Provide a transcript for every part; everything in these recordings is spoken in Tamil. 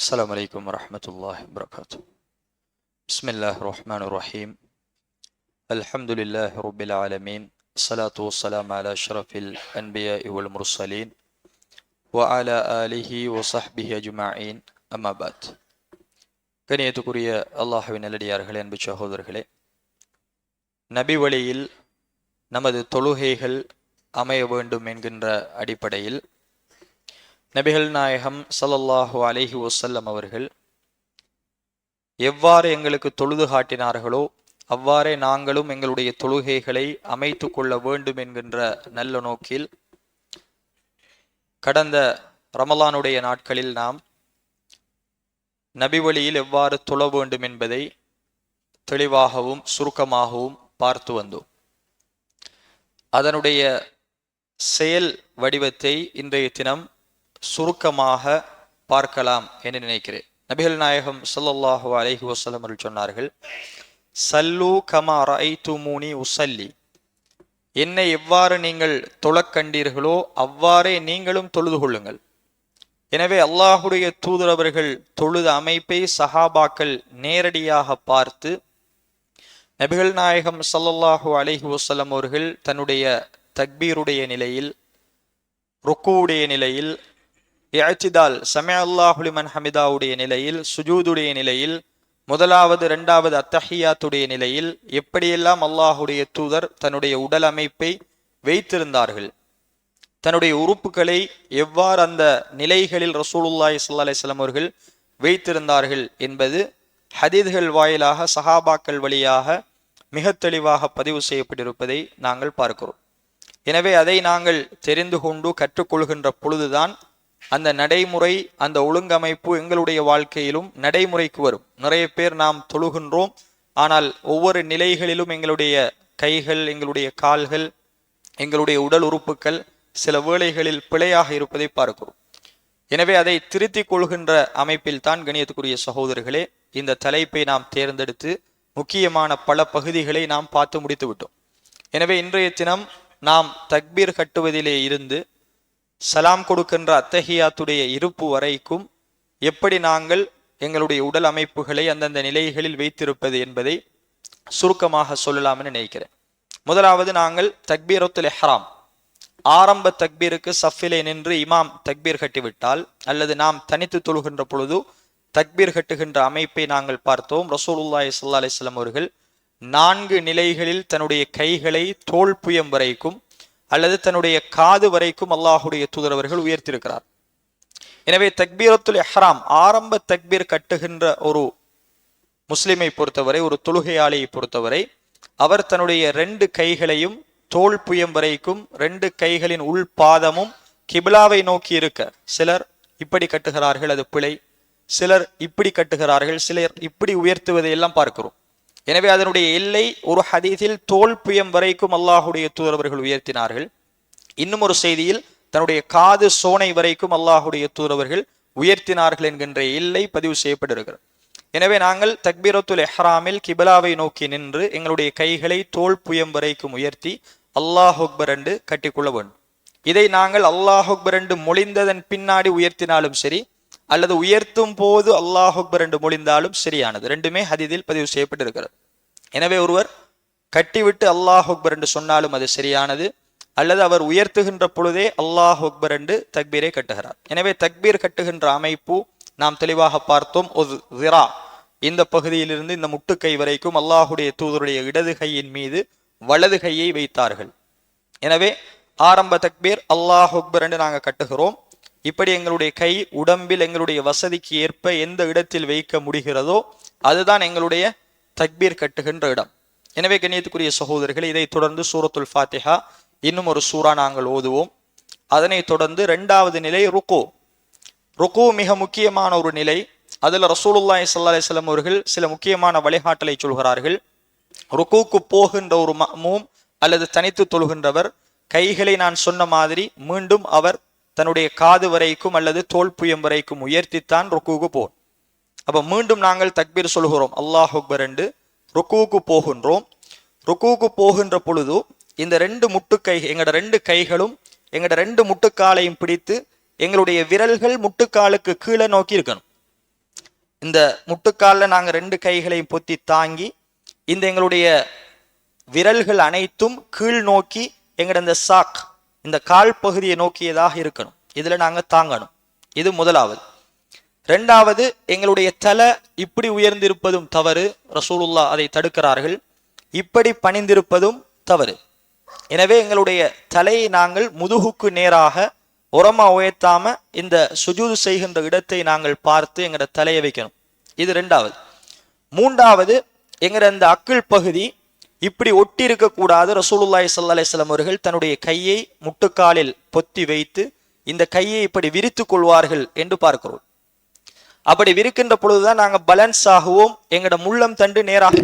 السلام عليكم ورحمة الله وبركاته. بسم الله الرحمن الرحيم. الحمد لله رب العالمين. الصلاة والسلام على أشرف الأنبياء والمرسلين وعلى آله وصحبه أجمعين. أما بعد. கணியத்துக்குரிய அல்லாஹ்வின் நல்லடியார்களே, அன்பு சகோதரர்களே, நபி வழியில் நமது தொழுகைகள் அமைய வேண்டும் என்கின்ற அடிப்படையில் நபிகள் நாயகம் ஸல்லல்லாஹு அலைஹி வஸல்லம் அவர்கள் எவ்வாறு எங்களுக்கு தொழுது காட்டினார்களோ அவ்வாறே நாங்களும் எங்களுடைய தொழுகைகளை அமைத்து கொள்ள வேண்டும் என்கின்ற நல்ல நோக்கில் கடந்த ரமலானுடைய நாட்களில் நாம் நபி வழியில் எவ்வாறு தொழ வேண்டும் என்பதை தெளிவாகவும் சுருக்கமாகவும் பார்த்து வந்தோம். அதனுடைய செயல் வடிவத்தை இன்றைய தினம் சுருக்கமாக பார்க்கலாம் என்று நினைக்கிறேன். நபிகள் நாயகம் ஸல்லல்லாஹு அலைஹி வஸல்லம் அவர்கள் சொன்னார்கள், சல்லு கமா ரஅய்துமூனி உஸல்லி, என்னை எவ்வாறு நீங்கள் தொழக் கண்டீர்களோ அவ்வாறே நீங்களும் தொழுது கொள்ளுங்கள். எனவே அல்லாஹுடைய தூதர் அவர்கள் தொழுத அமைப்பை சஹாபாக்கள் நேரடியாக பார்த்து நபிகள் நாயகம் ஸல்லல்லாஹு அலைஹி வஸல்லம் அவர்கள் தன்னுடைய தக்பீருடைய நிலையில், ருக்குவுடைய நிலையில், இஅ்திதால் சமீஅ அல்லாஹு லிமன் ஹமிதாவுடைய நிலையில், சுஜூதுடைய நிலையில், முதலாவது இரண்டாவது அத்தஹியாத்துடைய நிலையில் எப்படியெல்லாம் அல்லாஹுடைய தூதர் தன்னுடைய உடல் அமைப்பை வைத்திருந்தார்கள், தன்னுடைய உறுப்புகளை எவ்வாறு அந்த நிலைகளில் ரசூலுல்லாஹி ஸல்லல்லாஹு அலைஹி வஸல்லம் அவர்கள் வைத்திருந்தார்கள் என்பது ஹதீஸ்கள் வாயிலாக சஹாபாக்கள் வழியாக மிக தெளிவாக பதிவு செய்யப்பட்டிருப்பதை நாங்கள் பார்க்கிறோம். எனவே அதை நாங்கள் தெரிந்து கொண்டு கற்றுக்கொள்கின்ற பொழுதுதான் அந்த நடைமுறை, அந்த ஒழுங்கமைப்பு எங்களுடைய வாழ்க்கையிலும் நடைமுறைக்கு வரும். நிறைய பேர் நாம் தொழுகின்றோம், ஆனால் ஒவ்வொரு நிலைகளிலும் எங்களுடைய கைகள், எங்களுடைய கால்கள், எங்களுடைய உடல் உறுப்புகள் சில வேளைகளில் பிழையாக இருப்பதை பார்க்கிறோம். எனவே அதை திருத்திக் கொள்கின்ற அமைப்பில் தான் கணியத்துக்குரிய சகோதரர்களே இந்த தலைப்பை நாம் தேர்ந்தெடுத்து முக்கியமான பல பகுதிகளை நாம் பார்த்து முடித்து விட்டோம். எனவே இன்றைய தினம் நாம் தக்பீர் கட்டுவதிலே இருந்து சலாம் கொடுக்கின்ற அத்தஹியாத்துடைய இருப்பு வரைக்கும் எப்படி நாங்கள் எங்களுடைய உடல் அமைப்புகளை அந்தந்த நிலைகளில் வைத்திருப்பது என்பதை சுருக்கமாக சொல்லலாம்னு நினைக்கிறேன். முதலாவது நாங்கள் தக்பீரத்துல் இஹ்ராம், ஆரம்ப தக்பீருக்கு சஃபிலே நின்று இமாம் தக்பீர் கட்டிவிட்டால் அல்லது நாம் தனித்து தொழுகின்ற பொழுது தக்பீர் கட்டுகின்ற அமைப்பை நாங்கள் பார்த்தோம். ரசூலுல்லாஹி ஸல்லல்லாஹு அலைஹி வஸல்லம் அவர்கள் 4 நிலைகளில் தன்னுடைய கைகளை தோள் புயம் வரைக்கும் அல்லது தன்னுடைய காது வரைக்கும் அல்லாஹுடைய தூதர் அவர்கள் உயர்த்தியிருக்கிறார். எனவே தக்பீரத்துல் இஹ்ராம், ஆரம்ப தக்பீர் கட்டுகின்ற ஒரு முஸ்லிமை பொறுத்தவரை, ஒரு தொழுகையாளியை பொறுத்தவரை, அவர் தன்னுடைய 2 கைகளையும் தோள் புயம் வரைக்கும் 2 கைகளின் உள் பாதமும் கிபிலாவை நோக்கி இருக்க, சிலர் இப்படி கட்டுகிறார்கள், அது பிழை. சிலர் இப்படி கட்டுகிறார்கள், சிலர் இப்படி உயர்த்துவதை எல்லாம் பார்க்கிறோம். எனவே அதனுடைய எல்லை ஒரு ஹதீஸில் தோள் புயம் வரைக்கும் அல்லாஹுடைய தூதர் அவர்கள் உயர்த்தினார்கள். இன்னும் ஒரு செய்தியில் தன்னுடைய காது சோனை வரைக்கும் அல்லாஹுடைய தூதர் அவர்கள் உயர்த்தினார்கள் என்கின்ற எல்லை பதிவு செய்யப்பட்டிருக்கிறது. எனவே நாங்கள் தக்பீரத்துல் இஹ்ராமில் கிபிலாவை நோக்கி நின்று எங்களுடைய கைகளை தோள் புயம் வரைக்கும் உயர்த்தி அல்லாஹ் அக்பர் என்று கட்டிக்கொள்ள வேண்டும். இதை நாங்கள் அல்லாஹ் அக்பர் என்று மொழிந்ததன் பின்னாடி உயர்த்தினாலும் சரி, அல்லது உயர்த்தும் போது அல்லாஹ் அக்பர் என்று மொழிந்தாலும் சரியானது. ரெண்டுமே ஹதீஸில் பதிவு செய்யப்பட்டிருக்கிறது. எனவே ஒருவர் கட்டிவிட்டு அல்லாஹ் அக்பர் என்று சொன்னாலும் அது சரியானது, அல்லது அவர் உயர்த்துகின்ற பொழுதே அல்லாஹ் அக்பர் என்று தக்பீரை கட்டுகிறார். எனவே தக்பீர் கட்டுகின்ற அமைப்பு நாம் தெளிவாக பார்த்தோம். ஸிரா, இந்த பகுதியிலிருந்து இந்த முட்டுக்கை வரைக்கும் அல்லாஹுடைய தூதருடைய இடது கையின் மீது வலது கையை வைத்தார்கள். எனவே ஆரம்ப தக்பீர் அல்லாஹ் அக்பர் என்று நாங்கள் கட்டுகிறோம். இப்படி எங்களுடைய கை உடம்பில் எங்களுடைய வசதிக்கு ஏற்ப எந்த இடத்தில் வைக்க முடிகிறதோ அதுதான் எங்களுடைய தக்பீர் கட்டுகின்ற இடம். எனவே கண்ணியத்துக்குரிய சகோதரர்கள், இதை தொடர்ந்து சூரத்துல் ஃபாத்திஹா இன்னும் ஒரு சூரா நாங்கள் ஓதுவோம். அதனை தொடர்ந்து 2வது நிலை ருக்கு. ருக்கு மிக முக்கியமான ஒரு நிலை. அதில் ரசூலுல்லாஹி ஸல்லல்லாஹு அலைஹி வஸல்லம் அவர்கள் சில முக்கியமான வழிகாட்டலை சொல்கிறார்கள். ருக்குக்கு போகின்ற ஒரு மஅமூம் அல்லது தனித்து தொழுகின்றவர் கைகளை நான் சொன்ன மாதிரி மீண்டும் அவர் தன்னுடைய காது வரைக்கும் அல்லது தோள் புயம் வரைக்கும் உயர்த்தித்தான் ருக்குவுக்கு போகும். அப்ப மீண்டும் நாங்கள் தக்பீர் சொல்கிறோம் அல்லாஹ் அக்பர் என்று ருக்குவுக்கு போகின்றோம். ருக்குவுக்கு போகின்ற பொழுது இந்த 2 முட்டுக்கை, எங்களோட 2 கைகளும் எங்களோட 2 முட்டுக்காலையும் பிடித்து எங்களுடைய விரல்கள் முட்டுக்காலுக்கு கீழே நோக்கி இருக்கணும். இந்த முட்டுக்காலில் நாங்கள் ரெண்டு கைகளையும் பொத்தி தாங்கி இந்த எங்களுடைய விரல்கள் அனைத்தும் கீழ் நோக்கி எங்கட இந்த சாக் இந்த கால் பகுதியை நோக்கியதாக இருக்கணும். இதுல நாங்க தாங்கணும். இது முதலாவது. இரண்டாவது, எங்களுடைய தலை இப்படி உயர்ந்திருப்பதும் தவறு. ரசூலுல்லாஹ் அதை தடுக்கிறார்கள். இப்படி பணிந்திருப்பதும் தவறு. எனவே எங்களுடைய தலையை நாங்கள் முதுகுக்கு நேராக உரமா உயர்த்தாம இந்த சுஜூது செய்கின்ற இடத்தை நாங்கள் பார்த்து எங்கட தலையை வைக்கணும். இது இரண்டாவது. மூன்றாவது, எங்கட இந்த அக்கிள் பகுதி இப்படி ஒட்டி இருக்க கூடாது. ரசூலுல்லாஹி ஸல்லல்லாஹு அலைஹி வஸல்லம் அவர்கள் தன்னுடைய கையை முட்டுக்காலில் பொத்தி வைத்து இந்த கையை இப்படி விரித்து கொள்வார்கள் என்று பார்க்கிறோம். அப்படி விரிக்கின்ற பொழுதுதான் நாங்கள் பேலன்ஸ் ஆகுவோம், எங்கட முள்ளம் தண்டு நேராக.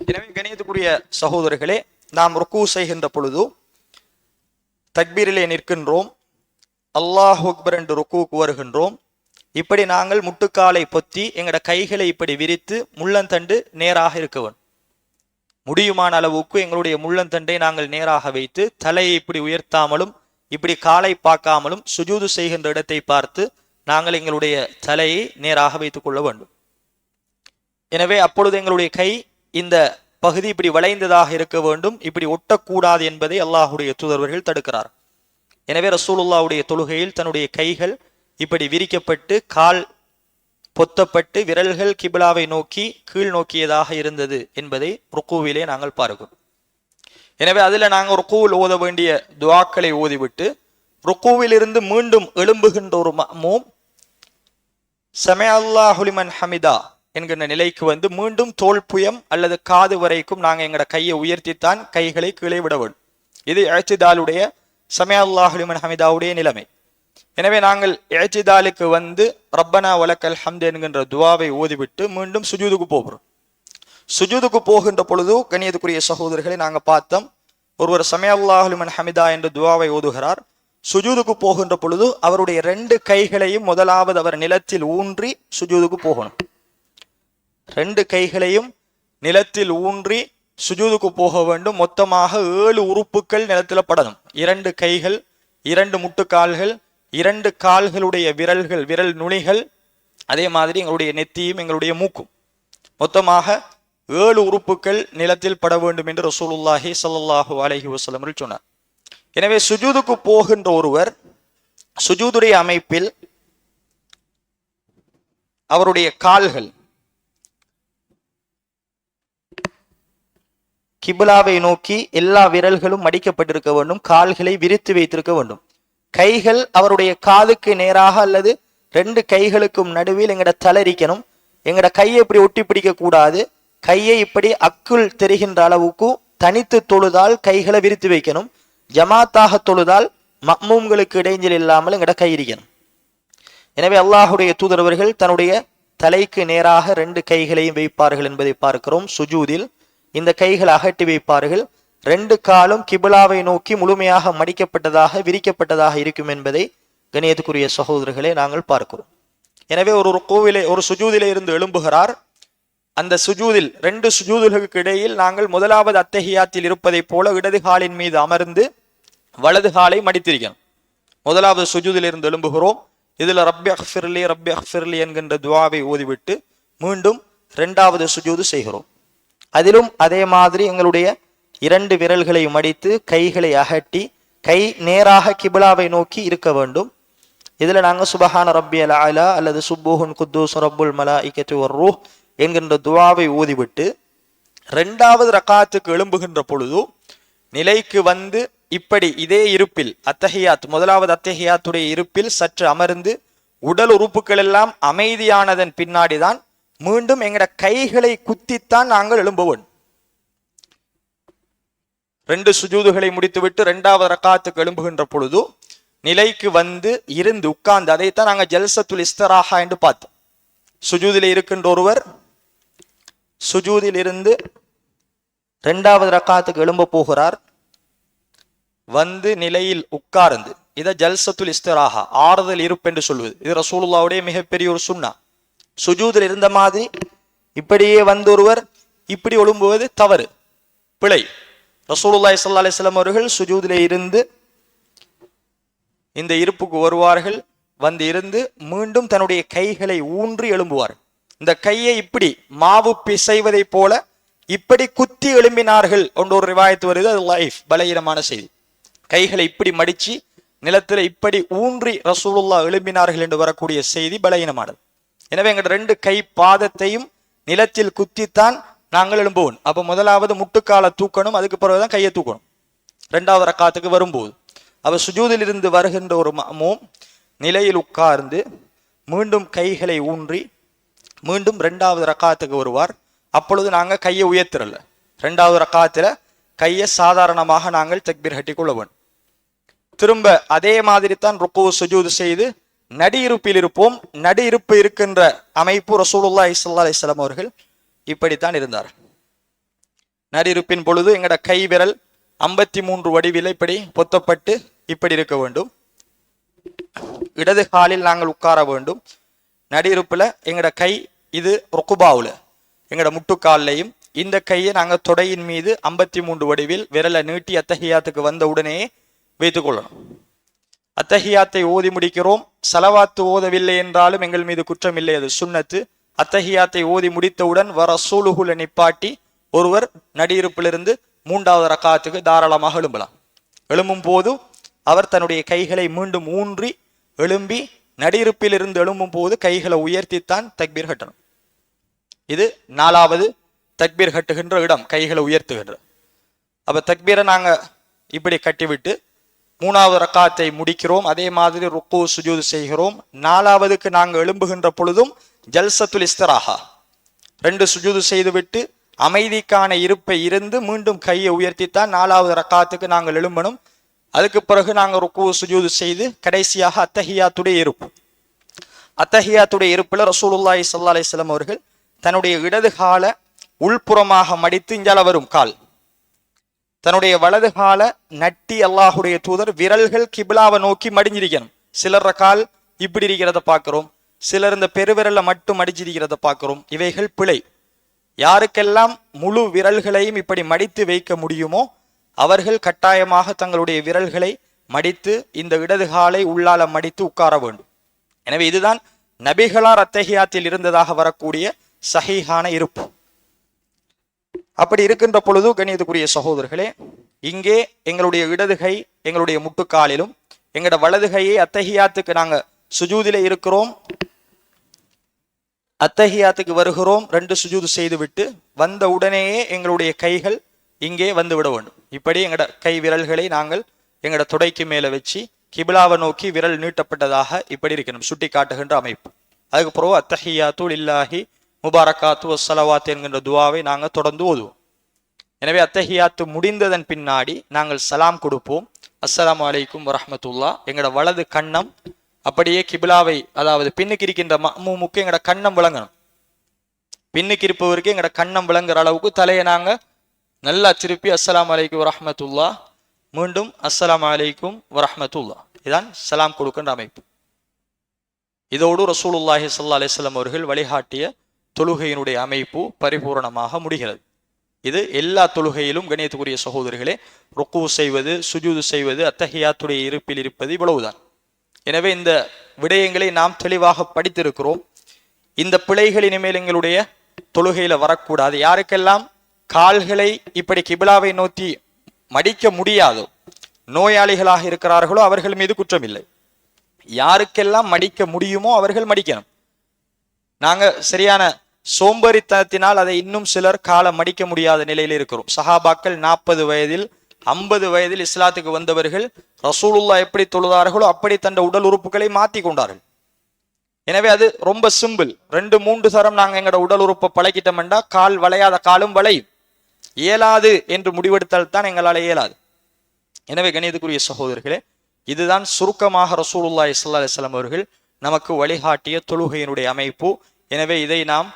எனவே கணியத்துக்குரிய சகோதரர்களே, நாம் ருக்கு செய்கின்ற பொழுது தக்பீரிலே நிற்கின்றோம், அல்லாஹ் அக்பர் என்று ருக்குவுக்கு வருகின்றோம். இப்படி நாங்கள் முட்டுக்காலை பொத்தி எங்கட கைகளை இப்படி விரித்து முள்ளந்தண்டு நேராக இருக்க வேண்டும். முடியுமான அளவுக்கு எங்களுடைய முள்ளந்தண்டை நாங்கள் நேராக வைத்து தலையை இப்படி உயர்த்தாமலும் இப்படி காலை பார்க்காமலும் சுஜூது செய்கின்ற இடத்தை பார்த்து நாங்கள் எங்களுடைய தலையை நேராக வைத்துக் கொள்ள வேண்டும். எனவே அப்பொழுது எங்களுடைய கை இந்த பகுதி இப்படி வளைந்ததாக இருக்க வேண்டும், இப்படி ஒட்டக்கூடாது என்பதை அல்லாஹுடைய தூதர்கள் தடுக்கிறார். எனவே ரசூலுல்லாஹ்வுடைய தொழுகையில் தன்னுடைய கைகள் இப்படி விரிக்கப்பட்டு கால் பொத்தப்பட்டு விரல்கள் கிபிலாவை நோக்கி கீழ் நோக்கியதாக இருந்தது என்பதை ருக்குவிலே நாங்கள் பார்க்கிறோம். எனவே அதில் நாங்கள் ருக்குவில் ஓத வேண்டிய துஆக்களை ஓதிவிட்டு ருக்குவில் இருந்து மீண்டும் எழும்புகின்ற ஒரு மஅமூம் சமி அல்லாஹு லிமன் ஹமிதா என்கின்ற நிலைக்கு வந்து மீண்டும் தோல் புயம் அல்லது காது வரைக்கும் நாங்கள் எங்களோட கையை உயர்த்தித்தான் கைகளை கீழே விட வேண்டும். இது இஅ்திதாலுடைய சமி அல்லாஹு லிமன் ஹமிதாவுடைய நிலைமை. எனவே நாங்கள் இஅ்திதாலுக்கு வந்து ரப்பனா வலக்கல் ஹம்து என்கின்ற துஆவை ஓதிவிட்டு மீண்டும் சுஜூதுக்கு போகிறோம். சுஜூதுக்கு போகின்ற பொழுது கண்ணியத்துக்குரிய சகோதரர்களை நாங்கள் பார்த்தோம், ஒருவர் சமி அல்லாஹு லிமன் ஹமிதா என்ற துஆவை ஓதுகிறார். சுஜூதுக்கு போகின்ற பொழுது அவருடைய ரெண்டு கைகளையும் முதலாவது அவர் நிலத்தில் ஊன்றி சுஜூதுக்கு போகணும். ரெண்டு கைகளையும் நிலத்தில் ஊன்றி சுஜூதுக்கு போக வேண்டும். மொத்தமாக 7 உறுப்புகள் நிலத்தில் படணும். 2 கைகள், 2 முட்டுக்கால்கள், 2 கால்களுடைய விரல்கள், விரல் நுனிகள், அதே மாதிரி எங்களுடைய நெத்தியும் எங்களுடைய மூக்கும், மொத்தமாக 7 உறுப்புகள் நிலத்தில் பட வேண்டும் என்று ரசூலுல்லாஹி ஸல்லல்லாஹு அலைஹி வஸல்லம் சொன்னார். எனவே சுஜூதுக்கு போகின்ற ஒருவர் சுஜூதுடைய அமைப்பில் அவருடைய கால்கள் கிபிலாவை நோக்கி எல்லா விரல்களும் மடிக்கப்பட்டிருக்க வேண்டும், கால்களை விரித்து வைத்திருக்க வேண்டும். கைகள் அவருடைய காதுக்கு நேராக அல்லது 2 கைகளுக்கும் நடுவில் எங்கட தலரிக்கணும். எங்கட கையை இப்படி ஒட்டி பிடிக்க கூடாது. கையை இப்படி அக்குள் தெரிகின்ற அளவுக்கு தனித்து தொழுதால் கைகளை விரித்து வைக்கணும். ஜமாத்தாக தொழுதால் மஅ்மூம்களுக்கு இடைஞ்சல் இல்லாமல் எங்கட கை இருக்கணும். எனவே அல்லாஹுடைய தூதரவர்கள் தன்னுடைய தலைக்கு நேராக 2 கைகளையும் வைப்பார்கள் என்பதை பார்க்கிறோம். சுஜூதில் இந்த கைகள் அகட்டி வைப்பார்கள். 2 காலும் கிபிலாவை நோக்கி முழுமையாக மடிக்கப்பட்டதாக விரிக்கப்பட்டதாக இருக்கும் என்பதை கணியத்துக்குரிய சகோதரர்களே நாங்கள் பார்க்கிறோம். எனவே ஒரு கோவிலே ஒரு சுஜூதிலே இருந்து எழும்புகிறார். அந்த சுஜூதில் 2 சுஜூதுகளுக்கு இடையில் நாங்கள் முதலாவது அத்தஹியாத்தில் இருப்பதை போல இடது காலின் மீது அமர்ந்து வலது காலை மடித்திருக்கணும். முதலாவது சுஜூதில் இருந்து எழும்புகிறோம். இதுல ரப்பி அக்ஃபிர்லி ரப்பி அக்ஃபிர்லி என்கின்ற துஆவை ஓதிவிட்டு மீண்டும் 2வது சுஜூது செய்கிறோம். அதிலும் அதே மாதிரி எங்களுடைய 2 விரல்களை மடித்து கைகளை அகட்டி கை நேராக கிபிலாவை நோக்கி இருக்க வேண்டும். இதுல நாங்கள் சுபஹான ரப்பியல் அலா அல்லது சுப்பூஹுன் குத்தூஸ் ரப்புல் மலாயிகத்து வர்ரூஹ் என்கின்ற துஆவை ஓதிவிட்டு 2வது ரகாத்துக்கு எழும்புகின்ற பொழுது நிலைக்கு வந்து இப்படி இதே இருப்பில் அத்தஹியாத் முதலாவது அத்தஹியாத்துடைய இருப்பில் சற்று அமர்ந்து உடல் உறுப்புகள் எல்லாம் அமைதியானதன் பின்னாடிதான் மீண்டும் எங்கட கைகளை குத்தித்தான் நாங்கள் எழும்புவோம். 2 சுஜூதுகளை முடித்துவிட்டு 2வது ரகாத்துக்கு எழும்புகின்ற பொழுது நிலைக்கு வந்து இருந்து உட்கார்ந்து, அதைத்தான் நாங்கள் ஜல்சத்துல் இஸ்திராஹா என்று பார்த்தோம். சுஜூதில் இருக்கின்ற ஒருவர் சுஜூதில் இருந்து 2வது ரகாத்துக்கு எழும்ப போகிறார். வந்து நிலையில் உட்கார்ந்து, இதை ஜல்சத்துல் இஸ்திராஹா ஆறுதல் இருப்பு என்று சொல்வது. இது ரசூலுல்லாஹ்வுடைய மிகப்பெரிய ஒரு சுன்னா. சுஜூதில் இருந்த மாதிரி இப்படியே வந்து ஒருவர் இப்படி எழும்புவது தவறு, பிழை. ரசூலுல்லாஹி ஸல்லல்லாஹு அலைஹி வஸல்லம் அவர்கள் சுஜூதிலே இருந்து இந்த இருப்புக்கு வருவார்கள். வந்து இருந்து மீண்டும் தன்னுடைய கைகளை ஊன்றி எழும்புவார்கள். இந்த கையை இப்படி மாவு பிசைவதை போல இப்படி குத்தி எழும்பினார்கள் என்ற ஒரு ரிவாயத்து வருது. அது லைஃப் பலகீனமான செய்தி. கைகளை இப்படி மடிச்சு நிலத்துல இப்படி ஊன்றி ரசூலுல்லாஹ் எழும்பினார்கள் என்று வரக்கூடிய செய்தி பலகீனமானது. எனவே எங்கள் 2 கை பாதத்தையும் நிலத்தில் குத்தித்தான் நாங்கள் எழும்புவோம். அப்ப முதலாவது முட்டுக்கால தூக்கணும், அதுக்கு பிறகுதான் கையை தூக்கணும். 2வது ரக்காத்துக்கு வரும்போது அவ சுஜூதில் இருந்து வருகின்ற ஒரு மஅமூம் நிலையில் உட்கார்ந்து மீண்டும் கைகளை ஊன்றி மீண்டும் 2வது ரக்காத்துக்கு வருவார். அப்பொழுது நாங்க கையை உயர்த்திரல. 2வது ரக்காத்துல கையை சாதாரணமாக நாங்கள் தக்பீர் கட்டி கொள்ள வேண்டும். திரும்ப அதே மாதிரி தான் ருக்கு சுஜூது செய்து நடியிருப்பில் இருப்போம். நடியிருப்பு இருக்கின்ற அமைப்பு ரசூலுல்லாஹி ஸல்லல்லாஹு அலைஹி வஸல்லம் அவர்கள் இப்படித்தான் இருந்தார். நடியிருப்பின் பொழுது எங்கட கை விரல் 53 வடிவில் இப்படி பொத்தப்பட்டு இப்படி இருக்க வேண்டும். இடது காலில் நாங்கள் உட்கார வேண்டும். நடியிருப்புல எங்கட கை இது ருக்குபாவுல எங்கட முட்டுக்காலையும், இந்த கையை நாங்கள் தொடையின் மீது 53 வடிவில் விரலை நீட்டி அத்தஹியாத்துக்கு வந்த உடனே வைத்துக் கொள்ளணும். அத்தஹியாத்தை ஓதி முடிக்கிறோம். சலவாத்து ஓதவில்லை என்றாலும் எங்கள் மீது குற்றம் இல்லை, அது சுன்னத்து. அத்தஹியாத்தை ஓதி முடித்தவுடன் ரசூலுஹுல நிப்பாட்டி ஒருவர் நடியிருப்பிலிருந்து 3வது ரக்காத்துக்கு தாராளமாக எழும்பலாம். எழும்பும் போது அவர் தன்னுடைய கைகளை மீண்டும் ஊன்றி எழும்பி நடியிருப்பில் இருந்து எழும்பும் போது கைகளை உயர்த்தித்தான் தக்பீர் கட்டணும். இது 4வது தக்பீர் கட்டுகின்ற இடம், கைகளை உயர்த்துகின்ற. அப்ப தக்பீரை நாங்க இப்படி கட்டிவிட்டு 3வது ரக்காத்தை முடிக்கிறோம். அதே மாதிரி ருக்கு சுஜூது செய்கிறோம். 4வதுக்கு நாங்கள் எழும்புகின்ற பொழுதும் ஜல்சத்துல் இஸ்திராஹா 2 சுஜூது செய்துவிட்டு அமைதிக்கான இருப்பை இருந்து மீண்டும் கையை உயர்த்தித்தான் 4வது ரக்காத்துக்கு நாங்கள் எழும்பணும். அதுக்கு பிறகு நாங்கள் ருக்கு சுஜூது செய்து கடைசியாக அத்தஹியாத்துடைய இருப்பு. அத்தஹியாத்துடைய இருப்புல ரசூலுல்லாஹி ஸல்லல்லாஹு அலைஹி வஸல்லம் அவர்கள் தன்னுடைய இடது கால உள்புறமாக மடித்து இஞ்சால வரும் கால், தன்னுடைய வலது கால நட்டி அல்லாஹுடைய தூதர் விரல்கள் கிபிலாவை நோக்கி மடிஞ்சிருக்கணும். சிலர் கால் இப்படி இருக்கிறத பார்க்கிறோம், சிலர் இந்த பெருவிரல்ல மட்டும் மடிஞ்சிருக்கிறத பார்க்கிறோம். இவைகள் பிழை. யாருக்கெல்லாம் முழு விரல்களையும் இப்படி மடித்து வைக்க முடியுமோ அவர்கள் கட்டாயமாக தங்களுடைய விரல்களை மடித்து இந்த இடது காலை உள்ளால மடித்து உட்கார வேண்டும். எனவே இதுதான் நபிகளார் அத்தஹியாத்தில் இருந்ததாக வரக்கூடிய சஹீஹான இருப்பு. அப்படி இருக்கின்ற பொழுது கண்ணியத்துக்குரிய சகோதரர்களே, இங்கே எங்களுடைய இடது கை எங்களுடைய முட்டுக்காலிலும் எங்களோட வலது கையை அத்தஹியாத்துக்கு நாங்க சுஜூதிலே இருக்கிறோம், அத்தஹியாத்துக்கு வருகிறோம். 2 சுஜூது செய்து விட்டு வந்த உடனேயே எங்களுடைய கைகள் இங்கே வந்து விட வேண்டும். இப்படி எங்கட கை விரல்களை நாங்கள் எங்கட தொடைக்கு மேல வச்சு கிபிலாவை நோக்கி விரல் நீட்டப்பட்டதாக இப்படி இருக்கணும், சுட்டி காட்டுகின்ற அமைப்பு. அதுக்கு பிறகு அத்தஹியாத்து லில்லாஹி முபாரகாத்து வஸ்ஸலவாத் என்கின்ற துவாவை நாங்கள் தொடர்ந்து ஓதுவோம். எனவே அத்தஹியாத்து முடிந்ததன் பின்னாடி நாங்கள் சலாம் கொடுப்போம். அஸ்ஸலாமு அலைக்கும் வரஹ்மத்துல்லாஹ். எங்கட வலது கண்ணம் அப்படியே கிபிலாவை, அதாவது பின்னுக்கு இருக்கின்ற மஅமூமுக்கு எங்கட கண்ணம் விளங்கணும். பின்னுக்கு இருப்பவருக்கு எங்கட கண்ணம் விளங்குற அளவுக்கு தலையை நாங்க நல்லா திருப்பி அஸ்ஸலாமு அலைக்கும் வரஹ்மத்துல்லாஹ், மீண்டும் அஸ்ஸலாமு அலைக்கும் வரஹ்மத்துல்லாஹ், இதான் சலாம் கொடுக்கின்ற அமைப்பு. இதோடு ரசூலுல்லாஹி ஸல்லல்லாஹு அலைஹி வஸல்லம் அவர்கள் வழிகாட்டிய தொழுகையினுடைய அமைப்பு பரிபூரணமாக முடிகிறது. இது எல்லா தொழுகையிலும் கண்ணியத்துக்குரிய சகோதரர்களே, ருக்கு செய்வது, சுஜூது செய்வது, அத்தஹியாத்துடைய இருப்பில் இருப்பது இவ்வளவுதான். எனவே இந்த விடயங்களை நாம் தெளிவாக படித்திருக்கிறோம். இந்த பிழைகள் இனிமேல் எங்களுடைய தொழுகையில வரக்கூடாது. யாருக்கெல்லாம் கால்களை இப்படி கிபிலாவை நோக்கி மடிக்க முடியாதோ, நோயாளிகளாக இருக்கிறார்களோ அவர்கள் மீது குற்றம் இல்லை. யாருக்கெல்லாம் மடிக்க முடியுமோ அவர்கள் மடிக்கணும். நாங்க சரியான சோம்பேறித்தனத்தினால் அதை இன்னும் சிலர் காலை மடிக்க முடியாத நிலையில் இருக்கிறோம். சஹாபாக்கள் 40 வயதில் 50 வயதில் இஸ்லாத்துக்கு வந்தவர்கள் ரசூலுல்லாஹ் எப்படி தொழுதார்களோ அப்படி தன் உடல் உறுப்புகளை மாற்றி கொண்டார்கள். எனவே அது ரொம்ப சிம்பிள். 2-3 தரம் நாங்கள் எங்களோட உடல் உறுப்பை பழக்கிட்டோம்னா கால் வளையாத காலும் வளையும். இயலாது என்று முடிவெடுத்தால் தான் எங்களால் இயலாது. எனவே கணியத்துக்குரிய சகோதரர்களே, இதுதான் சுருக்கமாக ரசூலுல்லாஹி ஸல்லல்லாஹு அலைஹி வஸல்லம் அவர்கள் நமக்கு வழிகாட்டிய தொழுகையினுடைய அமைப்பு. எனவே இதை நாம்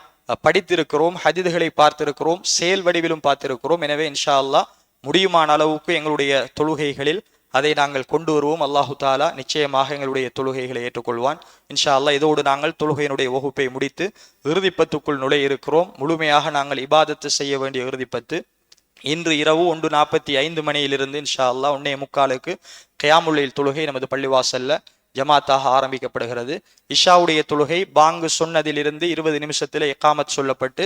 படித்திருக்கிறோம், ஹதீதுகளை பார்த்திருக்கிறோம், செயல் வடிவிலும் பார்த்திருக்கிறோம். எனவே இன்ஷா அல்லாஹ் முடியுமான அளவுக்கு எங்களுடைய தொழுகைகளில் அதை நாங்கள் கொண்டு வருவோம். அல்லாஹு தாலா நிச்சயமாக எங்களுடைய தொழுகைகளை ஏற்றுக்கொள்வான் இன்ஷா அல்லாஹ். இதோடு நாங்கள் தொழுகையினுடைய வகுப்பை முடித்து இறுதிப்பத்துக்குள் நுழைய இருக்கிறோம். முழுமையாக நாங்கள் இபாதத்து செய்ய வேண்டிய இறுதிப்பத்து இன்று இரவு 1:45 மணியிலிருந்து இன்ஷா அல்லாஹ் 1:45 கியாமுல் லைல் தொழுகை நமது பள்ளிவாசல்ல ஜமாத்தாக ஆரம்பிக்கப்படுகிறது. இஷாவுடைய தொழுகை பாங்கு சொன்னதிலிருந்து 20 நிமிஷத்தில் இகாமத் சொல்லப்பட்டு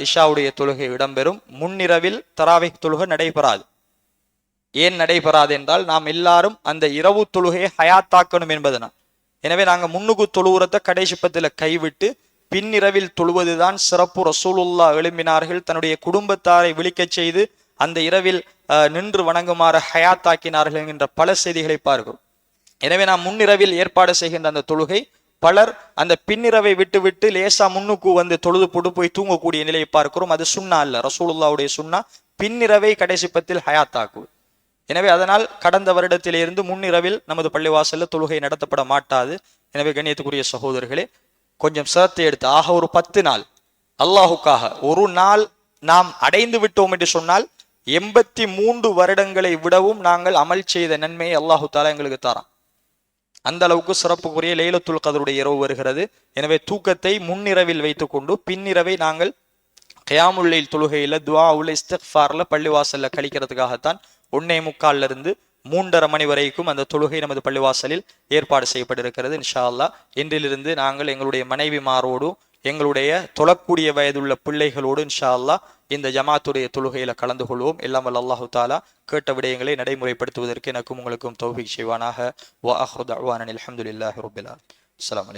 இஷாவுடைய தொழுகை இடம்பெறும். முன்னிரவில் தராவிஹ் தொழுகை நடைபெறாது. ஏன் நடைபெறாது என்றால் நாம் எல்லாரும் அந்த இரவு தொழுகையை ஹயாத்தாக்கணும் என்பதனால். எனவே நாங்கள் முன்னுக்கு தொழுவுறத்தை கடைசி பத்தில் கைவிட்டு பின்னிரவில் தொழுவதுதான் சிறப்பு. ரசூலுல்லாஹ் எழும்பினார்கள், தன்னுடைய குடும்பத்தாரை விழிக்கச் செய்து அந்த இரவில் நின்று வணங்குமாறு ஹயாத்தாக்கினார்கள் என்கின்ற பல செய்திகளை பார்க்கிறோம். எனவே நாம் முன்னிரவில் ஏற்பாடு செய்கின்ற அந்த தொழுகை பலர் அந்த பின்னிரவை விட்டு லேசா முன்னுக்கு வந்து தொழுது போட்டு போய் தூங்கக்கூடிய நிலையை பார்க்கிறோம். அது சுன்னா அல்ல. ரசூலுல்லாஹ்வுடைய சுன்னா பின்னிரவை கடைசி பத்தில் ஹயாத்தாக்குவது. எனவே அதனால் கடந்த வருடத்திலிருந்து முன்னிரவில் நமது பள்ளிவாசல்ல தொழுகை நடத்தப்பட மாட்டாது. எனவே கண்ணியத்துக்குரிய சகோதரர்களே, கொஞ்சம் சிரத்தை எடுத்து ஒரு 10 நாள் அல்லாஹுக்காக ஒரு நாள் நாம் அடைந்து விட்டோம் என்று சொன்னால் 83 வருடங்களை விடவும் நாங்கள் அமல் செய்த நன்மையை அல்லாஹு தாலா எங்களுக்கு தரான். அந்த அளவுக்கு சிறப்புக்குரிய லைலத்துல் கத்ருடைய இரவு வருகிறது. எனவே தூக்கத்தை முன்னிரவில் வைத்துக் கொண்டு பின்னிரவை நாங்கள் கியாமுல் லைல் தொழுகையில துஆவுல் இஸ்திக்ஃபார்ல பள்ளிவாசல்ல கழிக்கிறதுக்காகத்தான் 1:45 3:30 மணி வரைக்கும் அந்த தொழுகை நமது பள்ளிவாசலில் ஏற்பாடு செய்யப்பட்டிருக்கிறது. இன்ஷா அல்லாஹ் இன்றிலிருந்து நாங்கள் எங்களுடைய மனைவிமாரோடு எங்களுடைய தொழக்கூடிய வயதுள்ள பிள்ளைகளோடு இன்ஷா அல்லாஹ் இந்த ஜமாத்துடைய தொழுகையில கலந்து கொள்வோம். எல்லாம் வல்ல அல்லாஹு தாலா கேட்ட விடயங்களை நடைமுறைப்படுத்துவதற்கு எனக்கும் உங்களுக்கும் தௌஃபீக் செய்வானாக. வ ஆஹிரு தஅவானா அல்ஹம்துலில்லாஹி ரப்பில் ஆலமீன். அஸ்ஸலாமு அலைக்கும்.